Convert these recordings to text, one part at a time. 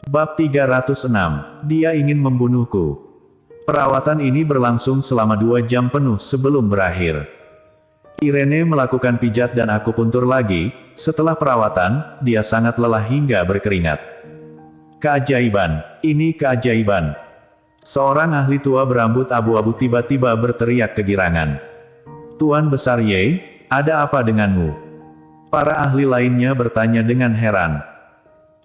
Bab 306. Dia ingin membunuhku. Perawatan ini berlangsung selama 2 jam penuh sebelum berakhir. Irene melakukan pijat dan akupuntur lagi. Setelah perawatan, dia sangat lelah hingga berkeringat. Keajaiban, ini keajaiban. Seorang ahli tua berambut abu-abu tiba-tiba berteriak kegirangan. Tuan Besar Ye, ada apa denganmu? Para ahli lainnya bertanya dengan heran.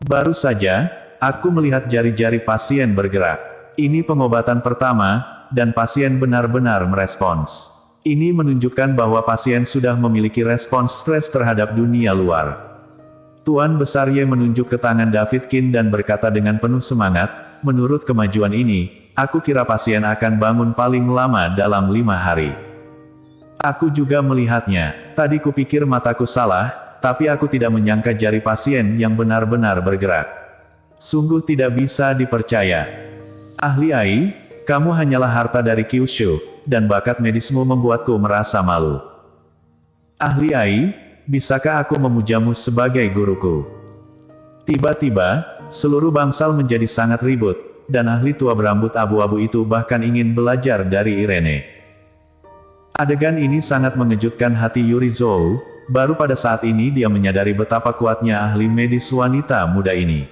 Baru saja, aku melihat jari-jari pasien bergerak. Ini pengobatan pertama, dan pasien benar-benar merespons. Ini menunjukkan bahwa pasien sudah memiliki respons stres terhadap dunia luar. Tuan Besar Ye menunjuk ke tangan Davidkin dan berkata dengan penuh semangat, menurut kemajuan ini, aku kira pasien akan bangun paling lama dalam 5 hari. Aku juga melihatnya. Tadi kupikir mataku salah, tapi aku tidak menyangka jari pasien yang benar-benar bergerak. Sungguh tidak bisa dipercaya. Ahli Ai, kamu hanyalah harta dari Kyushu, dan bakat medismu membuatku merasa malu. Ahli Ai, bisakah aku memujamu sebagai guruku? Tiba-tiba, seluruh bangsal menjadi sangat ribut, dan ahli tua berambut abu-abu itu bahkan ingin belajar dari Irene. Adegan ini sangat mengejutkan hati Yuri Zhou, baru pada saat ini dia menyadari betapa kuatnya ahli medis wanita muda ini.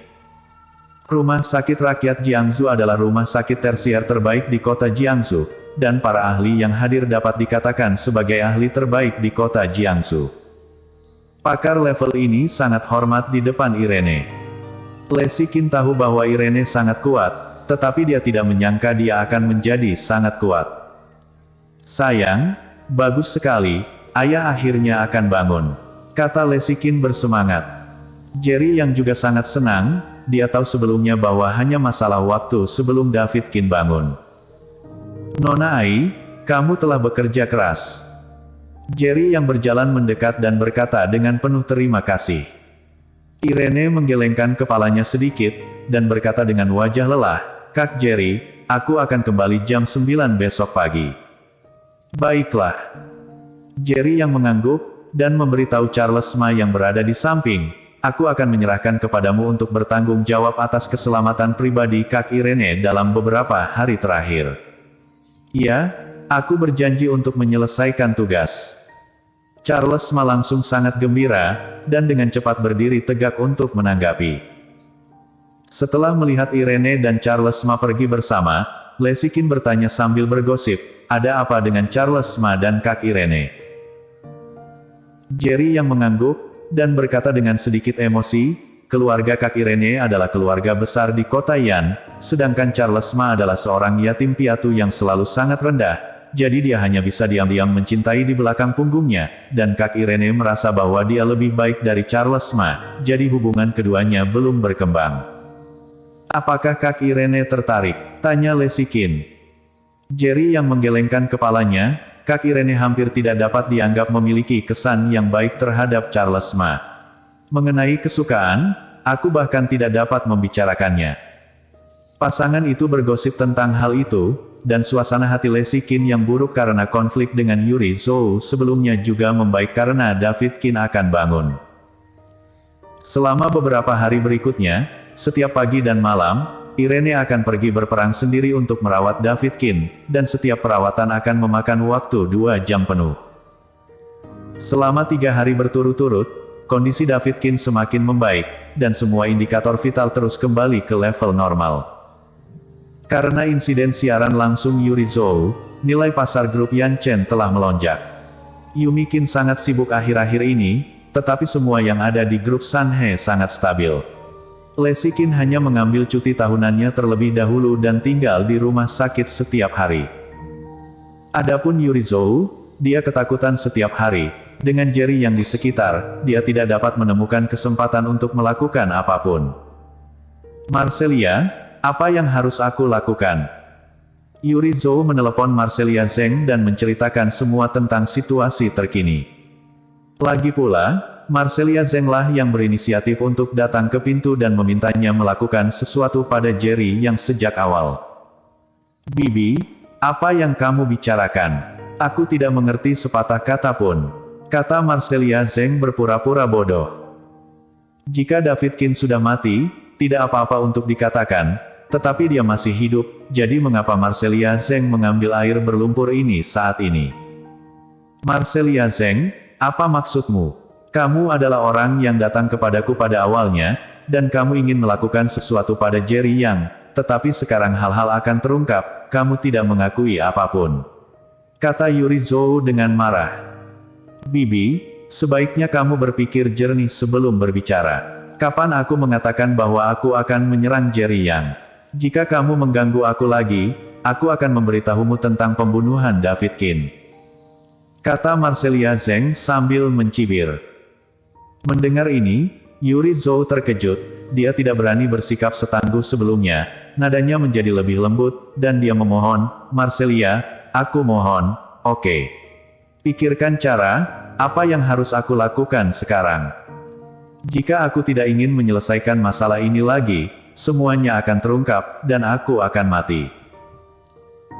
Rumah sakit rakyat Jiangsu adalah rumah sakit tersier terbaik di kota Jiangsu, dan para ahli yang hadir dapat dikatakan sebagai ahli terbaik di kota Jiangsu. Pakar level ini sangat hormat di depan Irene. Lesikin tahu bahwa Irene sangat kuat, tetapi dia tidak menyangka dia akan menjadi sangat kuat. Sayang, bagus sekali, ayah akhirnya akan bangun, kata Lesikin bersemangat. Jerry yang juga sangat senang, dia tahu sebelumnya bahwa hanya masalah waktu sebelum Davidkin bangun. Nona Ai, kamu telah bekerja keras. Jerry yang berjalan mendekat dan berkata dengan penuh terima kasih. Irene menggelengkan kepalanya sedikit, dan berkata dengan wajah lelah, Kak Jerry, aku akan kembali jam 9 besok pagi. Baiklah. Jerry yang mengangguk, dan memberitahu Charles Ma yang berada di samping, aku akan menyerahkan kepadamu untuk bertanggung jawab atas keselamatan pribadi Kak Irene dalam beberapa hari terakhir. Ya, aku berjanji untuk menyelesaikan tugas. Charles Ma langsung sangat gembira, dan dengan cepat berdiri tegak untuk menanggapi. Setelah melihat Irene dan Charles Ma pergi bersama, Lesikin bertanya sambil bergosip, ada apa dengan Charles Ma dan Kak Irene? Jerry yang mengangguk, dan berkata dengan sedikit emosi, keluarga Kak Irene adalah keluarga besar di kota Yan, sedangkan Charles Ma adalah seorang yatim piatu yang selalu sangat rendah, jadi dia hanya bisa diam-diam mencintai di belakang punggungnya, dan Kak Irene merasa bahwa dia lebih baik dari Charles Ma, jadi hubungan keduanya belum berkembang. Apakah Kak Irene tertarik? Tanya Lesikin. Jerry yang menggelengkan kepalanya, Kak Irene hampir tidak dapat dianggap memiliki kesan yang baik terhadap Charles Ma. Mengenai kesukaan, aku bahkan tidak dapat membicarakannya. Pasangan itu bergosip tentang hal itu, dan suasana hati Lesikin yang buruk karena konflik dengan Yuri Zhou sebelumnya juga membaik karena Davidkin akan bangun. Selama beberapa hari berikutnya, setiap pagi dan malam, Irene akan pergi berperang sendiri untuk merawat Davidkin, dan setiap perawatan akan memakan waktu 2 jam penuh. Selama 3 hari berturut-turut, kondisi Davidkin semakin membaik, dan semua indikator vital terus kembali ke level normal. Karena insiden siaran langsung Yuri Zhou, nilai pasar grup Yan Chen telah melonjak. Yumikin sangat sibuk akhir-akhir ini, tetapi semua yang ada di grup Sanhe sangat stabil. Lesikin hanya mengambil cuti tahunannya terlebih dahulu dan tinggal di rumah sakit setiap hari. Adapun Yuri Zhou, dia ketakutan setiap hari. Dengan Jerry yang di sekitar, dia tidak dapat menemukan kesempatan untuk melakukan apapun. Marcelia, apa yang harus aku lakukan? Yuri Zhou menelepon Marcelia Zeng dan menceritakan semua tentang situasi terkini. Lagi pula, Marcelia Zeng lah yang berinisiatif untuk datang ke pintu dan memintanya melakukan sesuatu pada Jerry yang sejak awal. Bibi, apa yang kamu bicarakan? Aku tidak mengerti sepatah kata pun, kata Marcelia Zeng berpura-pura bodoh. Jika Davidkin sudah mati, Tidak apa-apa untuk dikatakan, tetapi dia masih hidup, jadi mengapa Marcelia Zeng mengambil air berlumpur ini saat ini? Marcelia Zeng, apa maksudmu? Kamu adalah orang yang datang kepadaku pada awalnya, dan kamu ingin melakukan sesuatu pada Jerry Yang, tetapi sekarang hal-hal akan terungkap, kamu tidak mengakui apapun. Kata Yuri Zhou dengan marah. Bibi, sebaiknya kamu berpikir jernih sebelum berbicara. Kapan aku mengatakan bahwa aku akan menyerang Jerry Yang? Jika kamu mengganggu aku lagi, aku akan memberitahumu tentang pembunuhan David Qin. Kata Marcelia Zeng sambil mencibir. Mendengar ini, Yuri Zhou terkejut, dia tidak berani bersikap setangguh sebelumnya, nadanya menjadi lebih lembut, dan dia memohon, Marcelia, aku mohon, oke. Pikirkan cara, apa yang harus aku lakukan sekarang? Jika aku tidak ingin menyelesaikan masalah ini lagi, semuanya akan terungkap, dan aku akan mati.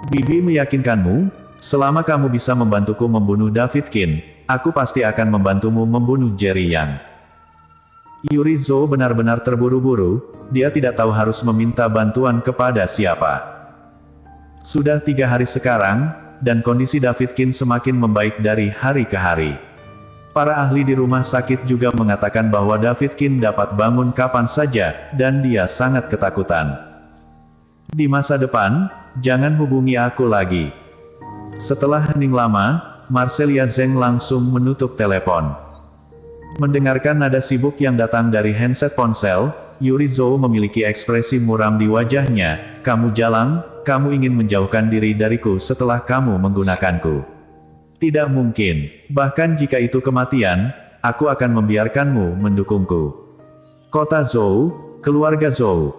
Bibi meyakinkanmu? Selama kamu bisa membantuku membunuh David Qin, aku pasti akan membantumu membunuh Jerry Yang. Yuri Zhou benar-benar terburu-buru, dia tidak tahu harus meminta bantuan kepada siapa. Sudah 3 hari sekarang, dan kondisi David Qin semakin membaik dari hari ke hari. Para ahli di rumah sakit juga mengatakan bahwa David Qin dapat bangun kapan saja, dan dia sangat ketakutan. Di masa depan, jangan hubungi aku lagi. Setelah hening lama, Marcelia Zeng langsung menutup telepon. Mendengarkan nada sibuk yang datang dari handset ponsel, Yuri Zhou memiliki ekspresi muram di wajahnya. Kamu jalang, kamu ingin menjauhkan diri dariku setelah kamu menggunakanku. Tidak mungkin, bahkan jika itu kematian, aku akan membiarkanmu mendukungku. Kota Zhou, keluarga Zhou.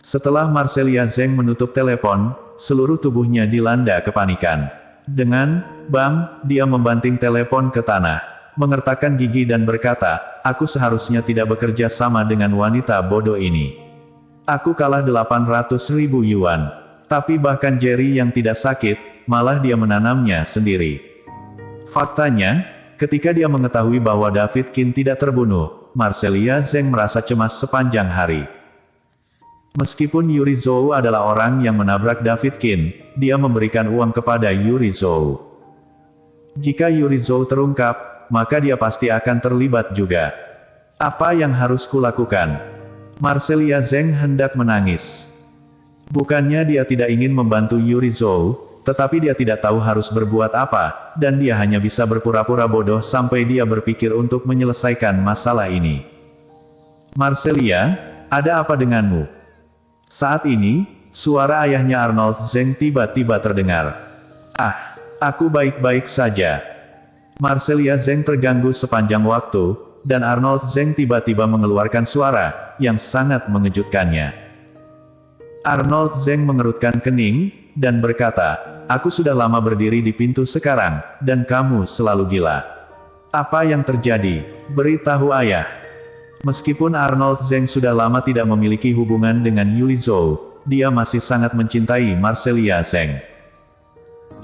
Setelah Marcelia Zeng menutup telepon, seluruh tubuhnya dilanda kepanikan. Dengan bang, dia membanting telepon ke tanah, mengertakkan gigi dan berkata, aku seharusnya tidak bekerja sama dengan wanita bodoh ini. Aku kalah 800.000 yuan. Tapi bahkan Jerry yang tidak sakit, malah dia menanamnya sendiri. Faktanya, ketika dia mengetahui bahwa David Qin tidak terbunuh, Marcelia Zeng merasa cemas sepanjang hari. Meskipun Yuri Zhou adalah orang yang menabrak David Qin, dia memberikan uang kepada Yuri Zhou. Jika Yuri Zhou terungkap, maka dia pasti akan terlibat juga. Apa yang harus kulakukan? Marcelia Zeng hendak menangis. Bukannya dia tidak ingin membantu Yuri Zhou, tetapi dia tidak tahu harus berbuat apa, dan dia hanya bisa berpura-pura bodoh sampai dia berpikir untuk menyelesaikan masalah ini. Marcelia, ada apa denganmu? Saat ini, suara ayahnya Arnold Zeng tiba-tiba terdengar. Ah, aku baik-baik saja. Marcelia Zeng terganggu sepanjang waktu, dan Arnold Zeng tiba-tiba mengeluarkan suara, yang sangat mengejutkannya. Arnold Zeng mengerutkan kening, dan berkata, aku sudah lama berdiri di pintu sekarang, dan kamu selalu gila. Apa yang terjadi? Beritahu ayah. Meskipun Arnold Zeng sudah lama tidak memiliki hubungan dengan Yuri Zhou, dia masih sangat mencintai Marcelia Zeng.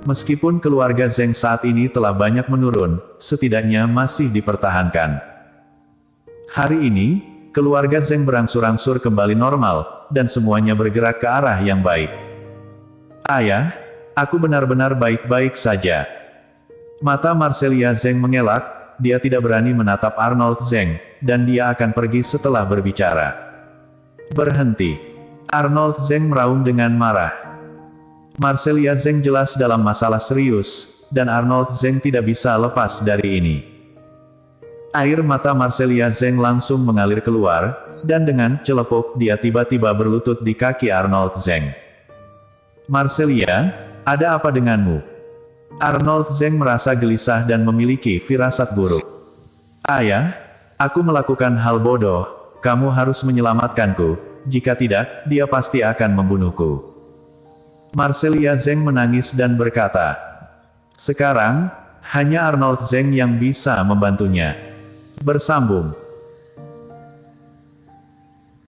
Meskipun keluarga Zeng saat ini telah banyak menurun, setidaknya masih dipertahankan. Hari ini, keluarga Zeng berangsur-angsur kembali normal, dan semuanya bergerak ke arah yang baik. Ayah, aku benar-benar baik-baik saja. Mata Marcelia Zeng mengelak, dia tidak berani menatap Arnold Zeng, dan dia akan pergi setelah berbicara. Berhenti. Arnold Zeng meraung dengan marah. Marcelia Zeng jelas dalam masalah serius, dan Arnold Zeng tidak bisa lepas dari ini. Air mata Marcelia Zeng langsung mengalir keluar, dan dengan celepuk dia tiba-tiba berlutut di kaki Arnold Zeng. Marcelia, ada apa denganmu? Arnold Zeng merasa gelisah dan memiliki firasat buruk. Ayah, aku melakukan hal bodoh, kamu harus menyelamatkanku, jika tidak, dia pasti akan membunuhku. Marcelia Zeng menangis dan berkata, sekarang, hanya Arnold Zeng yang bisa membantunya. Bersambung.